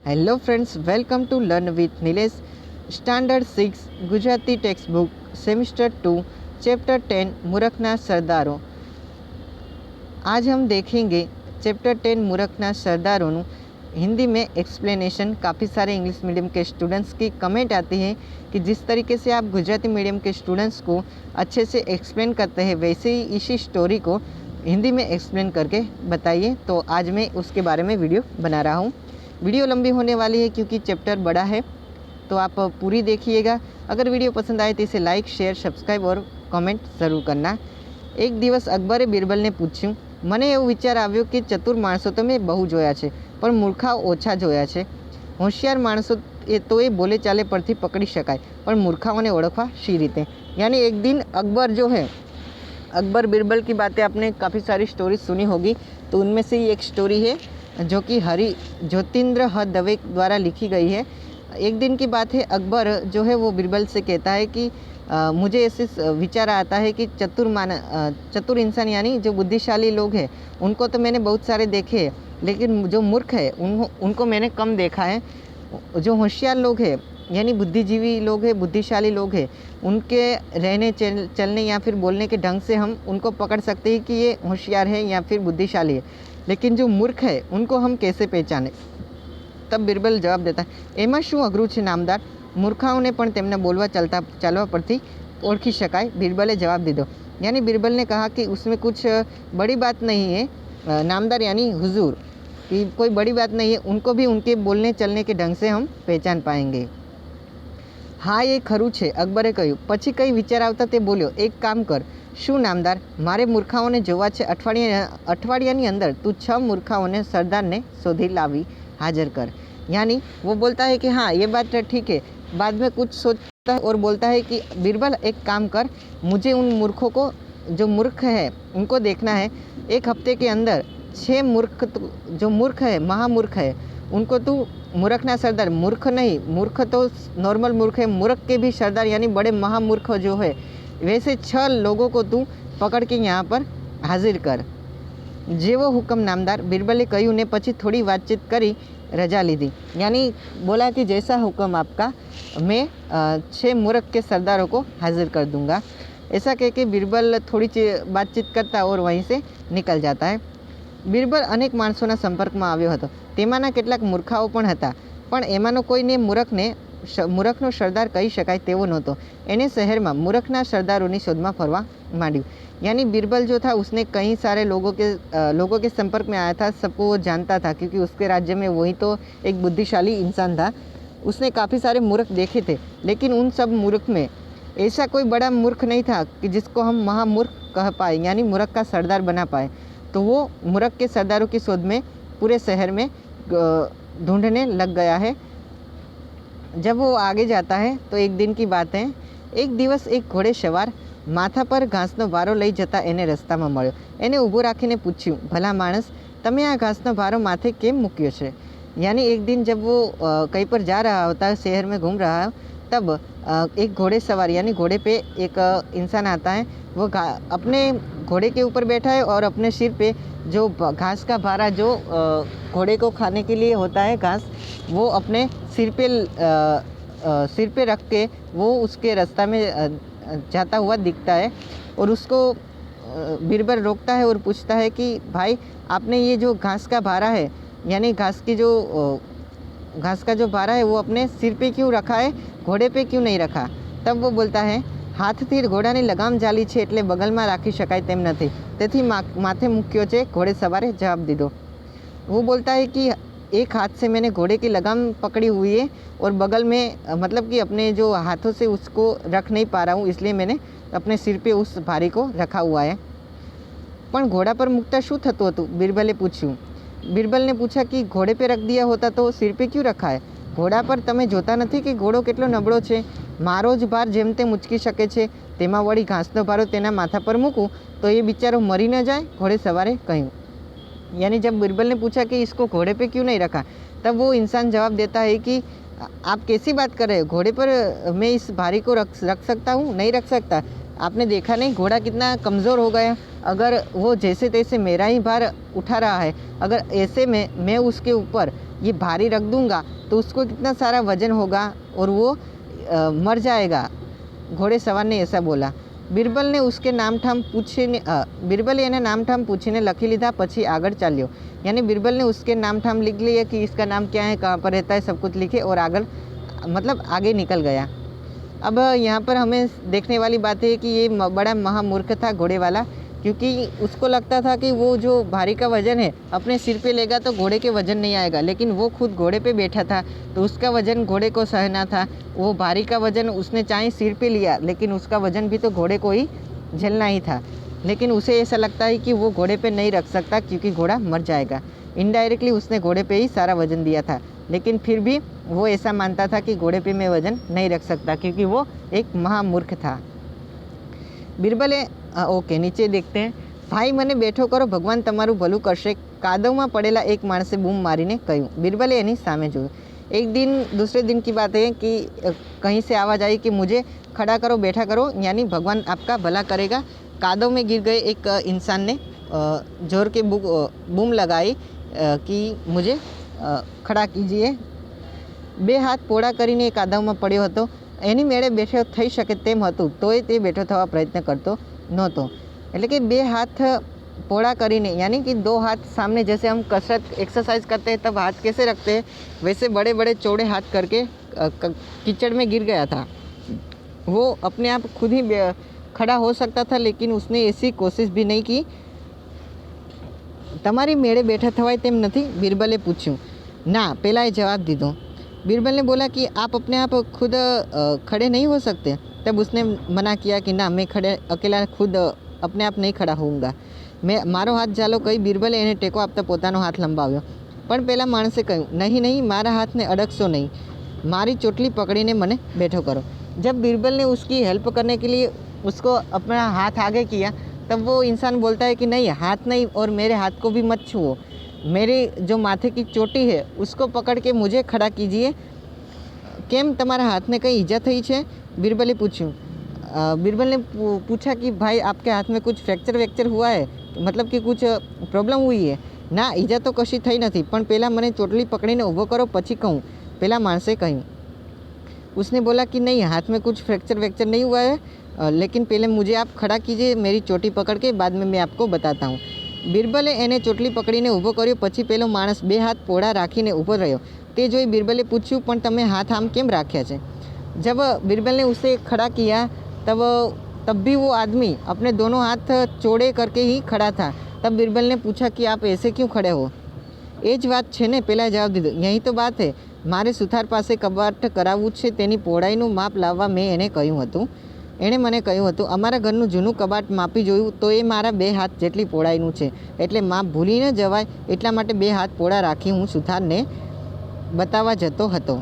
Hello friends, welcome to learn with Nilesh. Standard 6 Gujarati text book semester 2 chapter 10 मूर्खना सरदारों. आज हम देखेंगे चैप्टर 10 मूर्खना सरदारों हिंदी में एक्सप्लेनेशन. काफ़ी सारे इंग्लिश मीडियम के स्टूडेंट्स की कमेंट आती है कि जिस तरीके से आप गुजराती मीडियम के स्टूडेंट्स को अच्छे से एक्सप्लेन करते हैं वैसे ही इसी स्टोरी को हिंदी में एक्सप्लेन करके बताइए. तो आज मैं उसके बारे में वीडियो बना रहा हूँ. वीडियो लंबी होने वाली है क्योंकि चैप्टर बड़ा है, तो आप पूरी देखिएगा. अगर वीडियो पसंद आए तो इसे लाइक, शेयर, सब्सक्राइब और कमेंट ज़रूर करना. एक दिवस अकबरे बीरबलने पूछ्યું, મને એવો વિચાર આવ્યો કે ચતુર માણસો તો મેં બહુ જોયા છે પણ મૂર્ખાઓ ઓછા જોયા છે. હોશિયાર માણસો તો એ બોલે ચાલે પરથી પકડી શકાય પણ મૂર્ખાઓને ઓળખવા શી રીતે. यानी एक दिन अकबर जो है, अकबर बीरबल की बातें आपने काफ़ी सारी स्टोरी सुनी होगी, तो उनमें से ही एक स्टोरी है जो कि हरि ज्योतिन्द्र ह दवे द्वारा लिखी गई है. एक दिन की बात है, अकबर जो है वो बीरबल से कहता है कि मुझे ऐसे विचार आता है कि चतुर इंसान यानी जो बुद्धिशाली लोग हैं उनको तो मैंने बहुत सारे देखे हैं, लेकिन जो मूर्ख है उनको मैंने कम देखा है. जो होशियार लोग हैं यानी बुद्धिजीवी लोग हैं, बुद्धिशाली लोग हैं, उनके रहने चलने या फिर बोलने के ढंग से हम उनको पकड़ सकते हैं कि ये होशियार है या फिर बुद्धिशाली है, लेकिन जो मूर्ख है उनको हम कैसे पहचाने. तब बीरबल जवाब देता है, एमां शुं अघरू छे नामदार, मूर्खाओने पण तेमने बोलवा चालवा परथी ओळखी शकाय. बीरबले जवाब दीधो. यानी बीरबल ने कहा कि उसमें कुछ बड़ी बात नहीं है नामदार यानी हुजूर, कि कोई बड़ी बात नहीं है, उनको भी उनके बोलने चलने के ढंग से हम पहचान पाएंगे. हाँ ये खरू छे, अकबरे कह्युं. पछी कई विचार आवता ते बोल्यो, एक काम कर. शू नामदार, मारे मूर्खाओने जोवा छे. अठवाडियानी अंदर तू 6 मूर्खाओने सरदारने शोधी लावी हाजिर कर. यानी वो बोलता है कि हाँ ये बात ठीक है. बाद में कुछ सोचता है और बोलता है कि बीरबल एक काम कर, मुझे उन मूर्खों को, जो मूर्ख है उनको देखना है. एक हफ्ते के अंदर 6 मूर्ख, जो मूर्ख है, महामूर्ख है, उनको तू मूर्खना सरदार, मूर्ख नहीं, मूर्ख तो नॉर्मल मूर्ख है, मूर्ख के भी सरदार यानी बड़े महामूर्ख जो है वैसे 6 लोगों को तू पकड़ के यहाँ पर हाजिर कर. जेवो हुक्म नामदार, बीरबले कह्युं ने पछी थोड़ी बातचीत करी रजा लीधी. यानी बोला कि जैसा हुक्म आपका, मैं 6 मूर्ख के सरदारों को हाजिर कर दूंगा. ऐसा कह के बीरबल थोड़ी बातचीत करता और वहीं से निकल जाता है. बीरबल अनेक माणसोना संपर्कमां આવ્યો હતો. તેમાંના કેટલાક મૂર્ખાઓ પણ હતા, પણ એમાંનો કોઈને મૂર્ખનો સરદાર કહી શકાય તેવો નહોતો. એણે શહેરમાં મૂર્ખના સરદારોની શોધમાં ફરવા માંડ્યું. यानी बीरबल जो था उसने कई सारे लोगों के संपर्क में आया था, सबको वो जानता था क्योंकि उसके राज्य में वही तो एक बुद्धिशाली इंसान था. उसने काफ़ी सारे मूर्ख देखे थे, लेकिन उन सब मूर्ख में ऐसा कोई बड़ा मूर्ख नहीं था कि जिसको हम महामूर्ख कह पाए, यानी मूर्ख का सरदार बना पाए. तो वो मूर्ख के सरदारों की शोध में पूरे शहर में ढूंढने लग गया है. जब वो आगे जाता है तो एक दिन की बात है, एक दिवस एक घोड़े सवार माथा पर घासनो भारो लई जता एने रस्तामां मळ्यो. एने ऊभो राखीने पूछ्યું, भला माणस, तमे आ घासनो भारो माथे केम मूक्यो छे. यानी एक दिन जब वो कहीं पर जा रहा होता है, शहर में घूम रहा है, तब एक घोड़े सवार यानी घोड़े पे एक इंसान आता है. वो अपने घोड़े के ऊपर बैठा है और अपने सिर पे जो घास का भारा, जो घोड़े को खाने के लिए होता है घास, वो अपने सिर पे रख के वो उसके रास्ता में जाता हुआ दिखता है. और उसको बीरबल रोकता है और पूछता है कि भाई, आपने ये जो घास का भारा है, यानी घास का जो भारा है वो अपने सिर पे क्यों रखा है, घोड़े पे क्यों नहीं रखा. तब वो बोलता है, हाथथी घोड़ानी लगाम जाली छे એટલે બગલમાં રાખી શકાય તેમ નથી, તેથી માથે મૂક્યો છે, घोड़े सवारे जवाब दीधो. वो बोलता है कि एक हाथ से मैंने घोड़े की लगाम पकड़ी हुई है और बगल में, मतलब कि अपने जो हाथों से उसको रख नहीं पा रहा हूँ, इसलिए मैंने अपने सिर पे उस भारी को रखा हुआ है. पण घोड़ा पर मुकता शू थतुं हतुं, बीरबले पूछ्યું. बीरबल ने पूछा कि घोड़े पे रख दिया होता तो सिर पे क्यों रखा है. घोड़ा पर तमे जोता नहीं कि घोड़ो केटलो नबळो छे, मारो ज भार जेम तेम उचकी शके छे, तेमां वળી घासनो भारो तेना माथा पर मूकूं तो ये बिचारो मरी न जाए, घोड़े सवारे कह्युं. यानी जब बीरबल ने पूछा कि इसको घोड़े पे क्यों नहीं रखा, तब वो इंसान जवाब देता है कि आप कैसी बात कर रहे हो, घोड़े पर मैं इस भारी को रख सकता हूँ, नहीं रख सकता. आपने देखा नहीं घोड़ा कितना कमज़ोर हो गया. अगर वो जैसे तैसे मेरा ही भार उठा रहा है, अगर ऐसे में मैं उसके ऊपर ये भारी रख दूंगा तो उसको कितना सारा वजन होगा और वो मर जाएगा। घोड़े सवार ने ऐसा बोला। बिरबल ने उसके नामठाम पूछीने बिरबल એને નામઠામ પૂછીને લખી લીધા, પછી આગળ ચાલ્યો। यानी बिरबल ने उसके नामठाम लिख लिया कि इसका नाम क्या है, कहाँ पर रहता है, सब कुछ लिखे और आगे निकल गया। अब यहाँ पर हमें देखने वाली बात है कि ये बड़ा महामूर्ख था घोड़े वाला, क्योंकि उसको लगता था कि वो जो भारी का वज़न है अपने सिर पे लेगा तो घोड़े के वज़न नहीं आएगा, लेकिन वो खुद घोड़े पे बैठा था तो उसका वज़न घोड़े को सहना था। वो भारी का वज़न उसने चाहे सिर पे लिया, लेकिन उसका वज़न भी तो घोड़े को ही झेलना ही था। लेकिन उसे ऐसा लगता है कि वो घोड़े पे नहीं रख सकता क्योंकि घोड़ा मर जाएगा। इनडायरेक्टली उसने घोड़े पे ही सारा वज़न दिया था, लेकिन फिर भी वो ऐसा मानता था कि घोड़े पे मैं वज़न नहीं रख सकता क्योंकि वो एक महामूर्ख था। बिरबले ओके नीचे देखते हैं। भाई મને બેઠો કરો, ભગવાન તમારું ભલું કરશે, કાદવમાં પડેલા એક માણસે બૂમ મારીને કહ્યું। बिरबले એની સામે જોયું। एक दिन दूसरे दिन की बात है कि कहीं से आवाज़ आई कि मुझे खड़ा करो, बैठा करो, यानी भगवान आपका भला करेगा। कादव में गिर गए एक इंसान ने जोर के बूम लगाई कि मुझे खड़ा कीजिए। બે હાથ પોળા કરીને એ કાદવમાં પડ્યો હતો। એની મેળે બેઠો થઈ શકે તેમ હતું, તોય તે બેઠો થવા પ્રયત્ન કરતો नહોતો। એટલે કે બે હાથ पोड़ा करीने, यानी कि दो हाथ सामने, जैसे हम कसरत एक्सरसाइज करते हैं तब हाथ कैसे रखते हैं, वैसे बड़े बड़े चौड़े हाथ करके कीचड़ में गिर गया था। वो अपने आप खुद ही खड़ा हो सकता था, लेकिन उसने ऐसी कोशिश भी नहीं की। તમારી મેળે બેઠા થવાય તેમ નથી? बिरबले पूछ्યું। ना, पहला जवाब दीधो। बिरबल ने बोला कि आप अपने आप खुद खड़े नहीं हो सकते। तब उसने मना किया कि ना, मैं अकेला खुद अपने आप नहीं खड़ा होऊंगा, मैं मारो हाथ झालो कही बिरबले એને ટેકો આપતા પોતાનો હાથ લંબાવ્યો। પણ પેલા માણસે કહ્યું, નહીં નહીં, મારા હાથને અડકશો नहीं, મારી ચોટલી પકડીને મને बैठो करो। जब बिरबल ने उसकी हेल्प करने के लिए उसको अपना हाथ आगे किया, तब वो इंसान बोलता है कि नहीं, हाथ नहीं, और मेरे हाथ को भी मत छुओ, मेरे जो माथे की चोटी है उसको पकड़ के मुझे खड़ा कीजिए। केम तमारा हाथ ने कहीं ईजा थई छे? बिरबले पूछ्યું। बिरबल ने पूछा कि भाई आपके हाथ में कुछ फ्रैक्चर वेक्चर हुआ है, मतलब कि कुछ प्रॉब्लम हुई है? ना, ईजा तो कशी थई नहीं, पण पहला मने चोटली पकड़ीने ऊभो करो પછી कहूँ, पहला माणसे કહ્યું। उसने बोला कि नहीं, हाथ में कुछ फ्रैक्चर वेक्चर नहीं हुआ है, लेकिन पहले मुझे आप खड़ा कीजिए मेरी चोटी पकड़ के, बाद में मैं आपको बताता हूँ। बिरबले એને ચોટલી પકડીને ઊભો કર્યો, પછી પેલો માણસ બે હાથ પોળા રાખીને ઊભો રહ્યો। તે જોઈ बिरबले पूछ्યું, પણ તમે हाथ આમ કેમ રાખ્યા છે? जब बिरबल ने उसे खड़ा किया तब भी वो आदमी अपने दोनों हाथ चौड़े करके ही खड़ा था। तब बिरबल ने पूछा कि आप ऐसे क्यों खड़े हो? એ જ વાત છે ને, પહેલાં જવાબ દીધો। यही तो बात है, મારે સુથાર પાસે કબાટ કરાવવું છે, તેની પહોળાઈનું માપ લાવવા મેં એને કહ્યું હતું। એણે મને કહ્યું હતું, અમારા ઘરનું જૂનું કબાટ માપી જોયું તો એ મારા 2 હાથ જેટલી પહોળાઈનું છે, એટલે માપ ભૂલી ન જવાય એટલા માટે 2 હાથ પોળા રાખી હું સુથારને बतावा जतो हतो।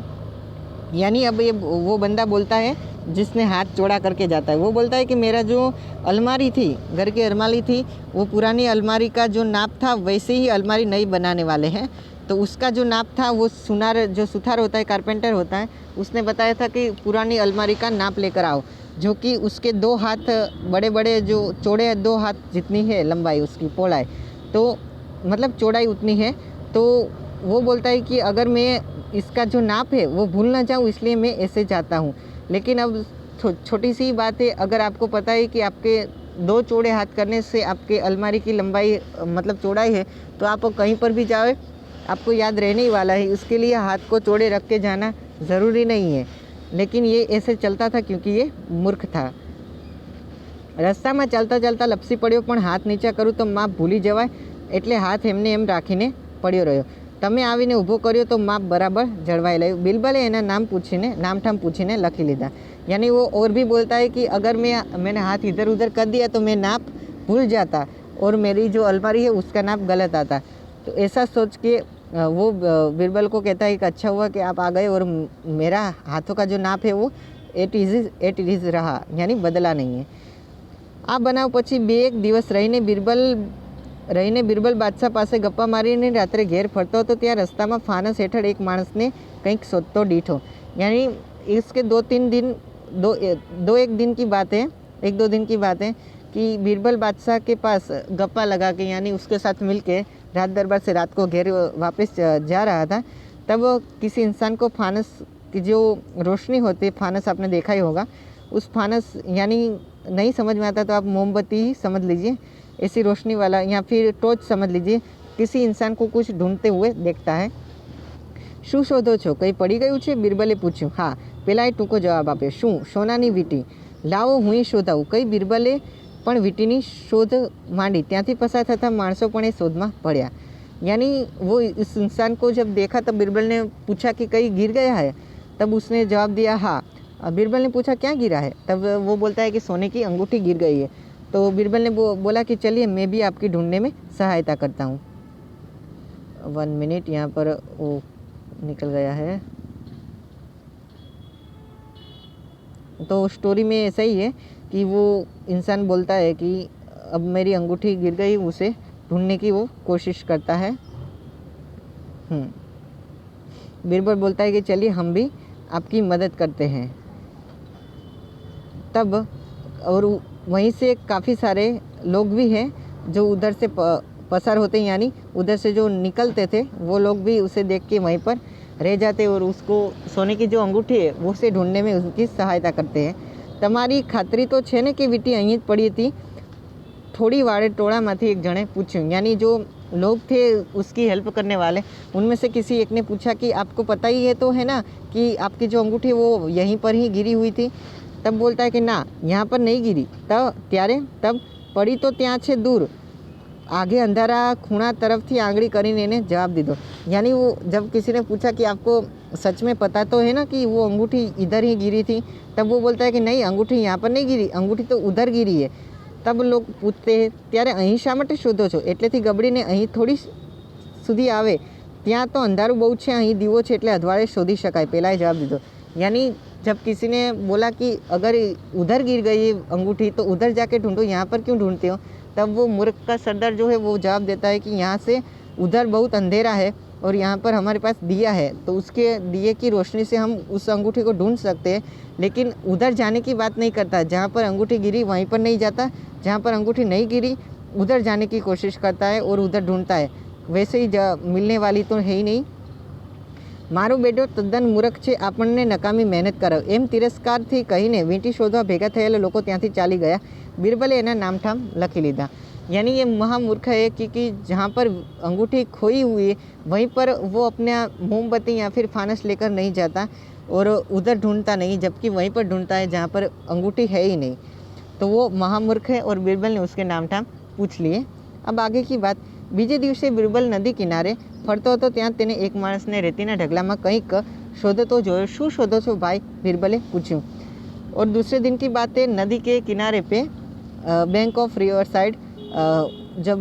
यानी अब ये वो बंदा बोलता है जिसने हाथ चौड़ा करके जाता है। वो बोलता है कि मेरा जो अलमारी थी, घर की अलमारी थी, वो पुरानी अलमारी का जो नाप था वैसे ही अलमारी नई बनाने वाले हैं। तो उसका जो नाप था वो जो सुथार होता है, कारपेंटर होता है, उसने बताया था कि पुरानी अलमारी का नाप लेकर आओ, जो कि उसके 2 हाथ बड़े बड़े जो चौड़े 2 हाथ जितनी है लंबाई, उसकी पौड़ाई, तो मतलब चौड़ाई उतनी है। तो वो बोलता है कि अगर मैं इसका जो नाप है वो भूल ना जाऊँ, इसलिए मैं ऐसे जाता हूँ। लेकिन अब छोटी सी बात है, अगर आपको पता है कि आपके 2 चौड़े हाथ करने से आपके अलमारी की लंबाई मतलब चौड़ाई है, तो आप कहीं पर भी जाओ आपको याद रहने ही वाला है। इसके लिए हाथ को चौड़े रख के जाना ज़रूरी नहीं है। लेकिन ये ऐसे चलता था क्योंकि ये मूर्ख था। रस्ताમાં ચાલતા ચાલતા લપસી પડ્યો, પણ હાથ નીચા કરું તો માપ ભૂલી જવાય, એટલે હાથ એમને એમ રાખીને પડ્યો રહ્યો। તમે આવીને ઊભો કર્યો તો માપ બરાબર જળવાઈ રહ્યું। बिरबले એના નામઠામ પૂછીને લખી લીધા। यानी वो और भी बोलता है कि अगर मैंने हाथ इधर उधर कर दिया तो मैं नाप भूल जाता और मेरी जो अलमारी है उसका नाप गलत आता। तो ऐसा सोच के वो बिरबल को कहता है कि अच्छा हुआ कि आप आ गए और मेरा हाथों का जो नाप है वो एट इज रहा, यानी बदला नहीं है। आ बनाव पछी 2 દિવસ રહીને बिरबल बादशाह पासे गप्पा मारीने रात्रे घेर फरतो હતો। ત્યાં રસ્તામાં ફાનસ હેઠળ એક માણસને કંઈક શોધતો દીઠો। यानी इसके 2-3 दिन 1 दिन की बात है, 1-2 दिन की बात है कि बिरबल बादशाह के पास गप्पा लगा के, यानी उसके साथ मिल के रात दरबार से रात को घेर वापस जा रहा था। तब किसी इंसान को फानस की जो रोशनी होती है, फानस आपने देखा ही होगा, उस फानस यानी नहीं समझ में आता तो आप मोमबत्ती ही समझ लीजिए, ऐसी रोशनी वाला, या फिर टॉर्च समझ लीजिए, किसी इंसान को कुछ ढूंढते हुए देखता है। શું શોધો છો? કંઈ પડી ગયું છે? બિરબલે પૂછ્યું. હા, પેલાએ ટૂંકો જવાબ આપ્યો. શું? સોનાની વીંટી. લાવો હું શોધાવું. કઈ બિરબલે પણ વીંટીની શોધ માંડી. ત્યાંથી પસાર થતા માણસો પણ એ શોધમાં પડ્યા. यानी वो इस इंसान को जब देखा तब बिरबल ने पूछा कि कहीं गिर गया है? तब उसने जवाब दिया हाँ। बिरबल ने पूछा क्या गिरा है? तब वो बोलता है कि सोने की अंगूठी गिर गई है। तो बिरबल ने बोला कि चलिए मैं भी आपकी ढूंढने में सहायता करता हूँ। 1 मिनट, यहाँ पर वो निकल गया है। तो स्टोरी में ऐसा ही है कि वो इंसान बोलता है कि अब मेरी अंगूठी गिर गई, उसे ढूंढने की वो कोशिश करता है। बीरबल बोलता है कि चलिए हम भी आपकी मदद करते हैं। तब और वहीं से काफ़ी सारे लोग भी हैं जो उधर से पसार होते हैं, यानी उधर से जो निकलते थे वो लोग भी उसे देख के वहीं पर रह जाते और उसको सोने की जो अंगूठी है वो उसे ढूंढने में उसकी सहायता करते हैं। તમારી ખાતરી તો છે ને કે વીંટી અહીં જ પડી હતી? थोड़ी वाड़े टोળામાંથી एक जने पूछ्યું, यानी जो लोग थे उसकी हेल्प करने वाले, उनमें से किसी एक ने पूछा कि आपको पता ही है तो है ना कि आपकी जो अंगूठी वो यहीं पर ही गिरी हुई थी? तब बोलता है कि ना, यहाँ पर नहीं गिरी। तब पड़ी तो ત્યાં છે दूर, आगे अंधारा खूणा तरफ थी आंगળી કરીને એને जवाब दीधो। यानी वो जब किसी ने पूछा कि आपको सच में पता तो है ना कि वो अंगूठी इधर ही गिरी थी? तब वो बोलता है कि नहीं, अंगूठी यहाँ पर नहीं गिरी, अंगूठी तो उधर गिरी है। तब लोग पूछते हैं ત્યારે અહીં શા માટે શોધો છો? એટલેથી ગબડીને અહીં થોડી સુધી આવે, ત્યાં તો અંધારું બહુ છે, અહીં દીવો છે એટલે અધવાળે શોધી શકાય, પહેલાંએ જવાબ દીધો। यानी जब किसी ने बोला कि अगर उधर गिर गई अंगूठी तो उधर जाके ढूंढो, यहाँ पर क्यों ढूंढते हो? तब वो मूर्ख का सरदार जो है वो जवाब देता है कि यहाँ से उधर बहुत अंधेरा है और यहाँ पर हमारे पास दिया है, तो उसके दिए की रोशनी से हम उस अंगूठी को ढूंढ सकते हैं, लेकिन उधर जाने की बात नहीं करता। जहाँ पर अंगूठी गिरी वहीं पर नहीं जाता, जहाँ पर अंगूठी नहीं गिरी उधर जाने की कोशिश करता है और उधर ढूंढता है। वैसे ही मिलने वाली तो है ही नहीं। મારો બેટો તદ્દન મૂર્ખ છે, આપણને નકામી મહેનત કરાવ, એમ તિરસ્કારથી કહીને વીંટી શોધવા ભેગા થયેલા લોકો ત્યાંથી ચાલી ગયા। બીરબલે એના નામઠામ લખી લીધા। यानी ये महामूर्ख है क्योंकि जहाँ पर अंगूठी खोई हुई है वहीं पर वो अपना मोमबत्ती या फिर फानस लेकर नहीं जाता और उधर ढूंढता नहीं, जबकि वहीं पर ढूंढता है जहाँ पर अंगूठी है ही नहीं। तो वो महामूर्ख है और बीरबल ने उसके नामठाम पूछ लिए। अब आगे की बात। बीजे दिवसे बीरबल नदी किनारे फरतो હતો, ત્યાં તેને એક માણસને રેતીના ઢગલામાં કંઈક શોધતો જોયો। શું શોધો છો ભાઈ? बीरबले पूछ્યું। और दूसरे दिन की बात है, नदी के किनारे पे बैंक ऑफ रिवर साइड जब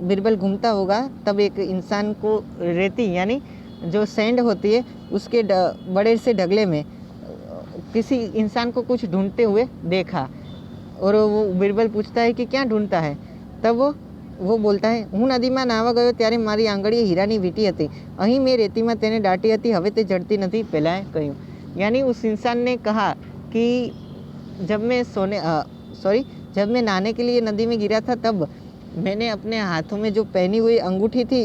बीरबल घूमता होगा तब एक इंसान को रेती यानी जो सैंड होती है उसके बड़े से ढगले में किसी इंसान को कुछ ढूंढते हुए देखा। और वो बीरबल पूछता है कि क्या ढूंढता है? तब वो बोलता है, હું નદીમાં નાહવા ગયો ત્યારે મારી આંગળીએ હીરાની વીંટી હતી, અહીં મેં રેતીમાં તેને દાટી હતી, હવે તે જડતી નથી, પહેલાં કહ્યું। यानी उस इंसान ने कहा कि जब मैं नहाने के लिए नदी में गिरा था तब मैंने अपने हाथों में जो पहनी हुई अंगूठी थी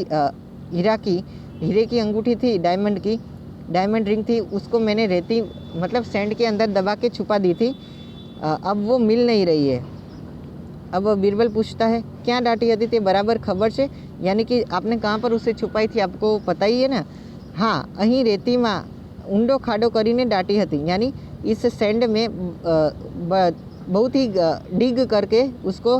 हीरे की अंगूठी थी, डायमंड रिंग थी, उसको मैंने रेती मतलब सैंड के अंदर दबा के छुपा दी थी। अब वो मिल नहीं रही है। अब बीरबल पूछता है, क्या डाटी હતી તે બરાબર ખબર છે? यानी कि आपने कहाँ पर उसे छुपाई थी, आपको पता ही है ना? हाँ, અહીં રેતીમાં ઊંડો ખાડો કરીને डाटी હતી, यानी इस सैंड में बहुत ही डिग करके उसको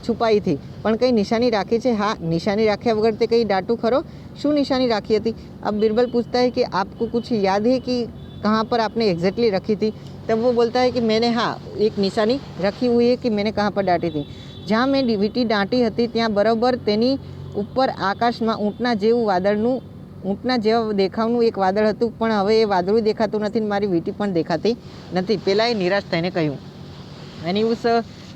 છુપાઈ थी। પણ કંઈ નિશાની રાખી છે? હા, નિશાની રાખ્યા વગર તે કંઈ डाटू खरो? શું નિશાની રાખી હતી? अब बीरबल पूछता है कि आपको कुछ याद है कि कहाँ पर आपने एग्जैक्टली रखी थी? तब वो बोलता है कि मैंने हाँ एक निशानी रखी हुई है कि मैंने कहाँ पर डाटी थी। જ્યાં મેં વીંટી દાટી હતી ત્યાં બરાબર તેની ઉપર આકાશમાં ઊંટના જેવા દેખાવનું એક વાદળ હતું, પણ હવે એ વાદળું દેખાતું નથી ને મારી વીંટી પણ દેખાતી નથી, પહેલાં એ નિરાશ થઈને કહ્યું। यानी उस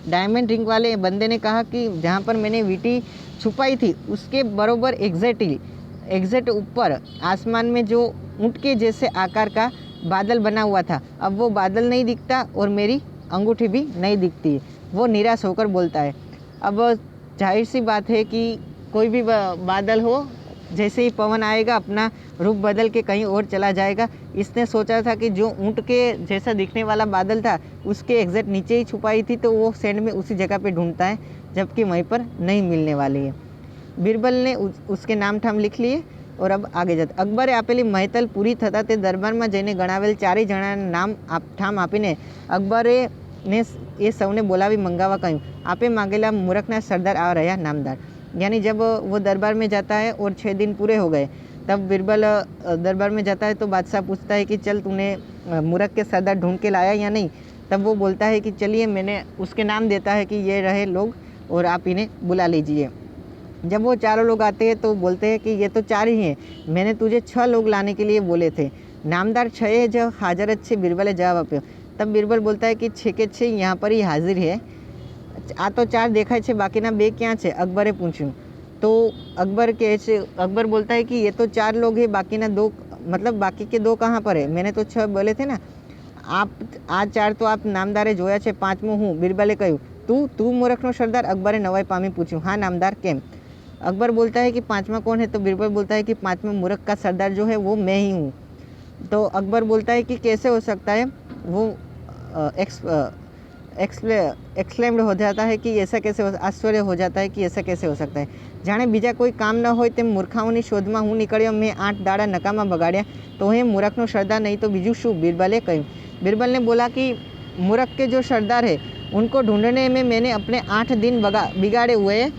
डायमंड रिंग वाले बंदे ने कहा कि जहाँ पर मैंने वींटी छुपाई थी उसके बराबर एग्जैक्ट ऊपर आसमान में जो ऊँट के जैसे आकार का बादल बना हुआ था, अब वो बादल नहीं दिखता और मेरी अंगूठी भी नहीं दिखती है। वो निराश होकर बोलता है। अब जाहिर सी बात है कि कोई भी बादल हो जैसे ही पवन आएगा अपना रूप बदल के कहीं और चला जाएगा। इसने सोचा था कि जो ऊँट के जैसा दिखने वाला बादल था उसके एग्जैक्ट नीचे ही छुपाई थी, तो वो सैंड में उसी जगह पे ढूंढता है, जबकि वहीं पर नहीं मिलने वाली है। बीरबल ने उसके नाम ठाम लिख लिए और अब आगे जाते। અકબરે આપેલી મહેતલ પૂરી થતાં તે દરબારમાં જઈને ગણાવેલ ચારેય જણાના નામ ઠામ આપીને અકબરે ને એ સૌને બોલાવી મંગાવવા કહ્યું। આપે मांगेला मूर्खना सरदार आ रहा नामदार। यानी जब वो दरबार में जाता है और 6 दिन पूरे हो गए, तब बीरबल दरबार में जाता है तो बादशाह पूछता है कि चल तूने मूर्ख के सरदार ढूंढ के लाया या नहीं। तब वो बोलता है कि चलिए, मैंने उसके नाम देता है कि ये रहे लोग और आप इन्हें बुला लीजिए। जब वो चारों लोग आते हैं तो बोलते हैं कि ये तो 4 ही हैं, मैंने तुझे 6 लोग लाने के लिए बोले थे। नामदार 6 जो हाजर છે, बीरबले जवाब आप्યો। तब बीरबल बोलता है कि 6 के 6 यहाँ पर ही हाजिर है। आ तो 4 देखाय છે, बाकीना 2 ક્યાં છે? अकबरे पूछ्યું। तो अकबर बोलता है कि ये तो 4 लोग हैं, बाकीना 2 मतलब बाकी के 2 कहाँ पर है? मैंने तो 6 बोले थे ना। आप आ 4 तो आप नामदारे જોયા છે, 5મો હું। बीरबले કહ્યું तू मूर्खनो सरदार? अकबरे नवाई पामी पूछ्યું। हाँ नामदार, केम? अकबर बोलता है कि 5वां कौन है? तो बीरबल बोलता है कि 5वां मूर्ख का सरदार जो है वो मैं ही हूँ। तो अकबर बोलता है कि कैसे हो सकता है? वो एक्सप्लेम्ड हो जाता है कि ऐसा कैसे आश्चर्य हो जाता है कि ऐसा कैसे हो सकता है। जाने बीजा कोई काम न हो तेम मूर्खाओनी शोधमां हूँ निकळ्यो। मैं 8 दाड़ा नकामा बगाड्या तो हे मूर्खनो सरदार नहीं तो बीजू शू? बीरबले कह્યું। बीरबल ने बोला कि मूर्ख के जो सरदार है उनको ढूंढने में मैंने अपने 8 दिन बिगाड़े हुए हैं।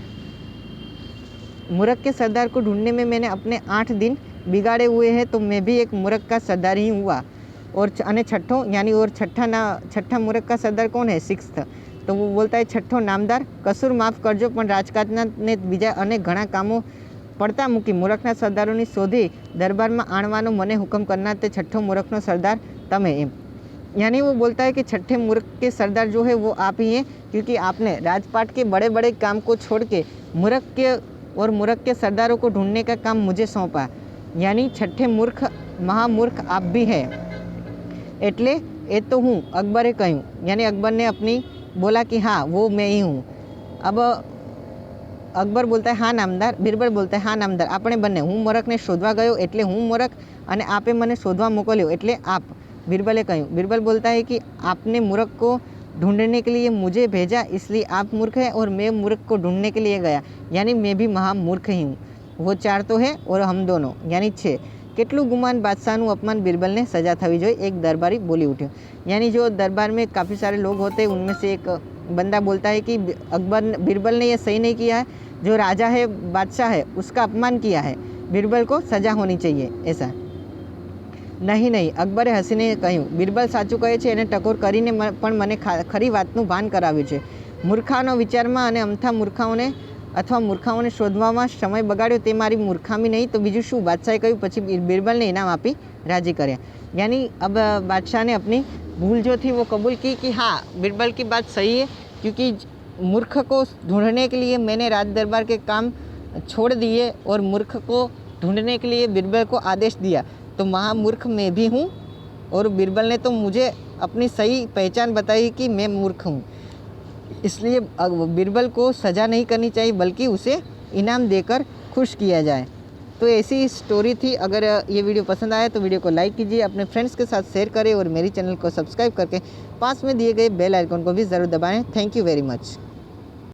मूर्ख के सरदार को ढूंढने में मैंने अपने 8 दिन बिगाड़े हुए हैं, तो मैं भी एक मूर्ख का सरदार ही हुआ। और छठो यानी और छठा मूर्ख का सरदार कौन है? 6th। तो वो बोलता है छठो नामदार, कसूर माफ़ करजो पण राजकाजना ने बीजा अनेक घણા કામો પડતા મૂકી મૂર્ખના સરદારોની શોધી દરબારમાં આણવાનો મને હુકમ કરનાર તે છઠ્ઠો મૂર્ખનો सरदार તમે એમ। यानी वो बोलता है कि छठे मूर्ख के सरदार जो है वो आप ही हैं, क्योंकि आपने राजपाट के बड़े बड़े काम को छोड़ के मूर्ख के सरदारों को ढूंढने का काम मुझे सौंपा। यानी छठे मूर्ख महामूर्ख आप भी हैं, एटले ए तो हूँ, अकबरे कह્યું। यानी अकबर ने अपनी बोला कि हाँ वो मैं ही हूँ। अब अकबर बोलता है हाँ नामदार। बीरबल बोलता है हाँ नामदार, આપણે બંને, હું મૂર્ખને શોધવા ગયો એટલે હું મૂર્ખ અને આપે મને શોધવા મોકલ્યો એટલે आप। बीरबले कह્યું। बीरबल बोलता है कि आपने मूर्ख को ढूंढने के लिए मुझे भेजा, इसलिए आप मूर्ख हैं और मैं मूर्ख को ढूंढने के लिए गया, यानी मैं भी महामूर्ख ही हूँ। वो 4 तो है और हम दोनों यानी 6। કેટલું ગુમાન બાદશાહનું अपमान बीरबलને सजा थवी જોઈએ, एक दरबारी बोली उठ्यो। यानी जो दरबार में काफ़ी सारे लोग होते हैं उनमें से एक बंदा बोलता है कि बीरबल ने यह सही नहीं किया है, जो राजा है बादशाह है उसका अपमान किया है, बीरबल को सजा होनी चाहिए ऐसा। नहीं, अकबरे हसीने કહ્યું। बीरबल साचું કહે છે, એને ટકોર કરીને પણ મને ખરી વાતનું ભાન કરાવ્યું છે। મૂર્ખાનો વિચારમાં અને અમથા મૂર્ખાઓને શોધવામાં સમય બગાડ્યો તે મારી મૂર્ખામી નહીં તો બીજું શું? बादशाहे કહ્યું। પછી बीरबलને इनाम આપી राजी કર્યા। यानी अब बादशाह ने अपनी भूल जो थी वो कबूल की कि हाँ बीरबल की बात सही है, क्योंकि मूर्ख को ढूंढने के लिए मैंने राज दरबार के काम छोड़ दिए और मूर्ख को ढूंढने के लिए बीरबल को आदेश दिया, तो महामूर्ख मैं भी हूँ। और बीरबल ने तो मुझे अपनी सही पहचान बताई कि मैं मूर्ख हूँ, इसलिए बीरबल को सज़ा नहीं करनी चाहिए बल्कि उसे इनाम देकर खुश किया जाए। तो ऐसी स्टोरी थी। अगर ये वीडियो पसंद आया तो वीडियो को लाइक कीजिए, अपने फ्रेंड्स के साथ शेयर करें और मेरी चैनल को सब्सक्राइब करके पास में दिए गए बेल आइकन को भी ज़रूर दबाएं। Thank you very much.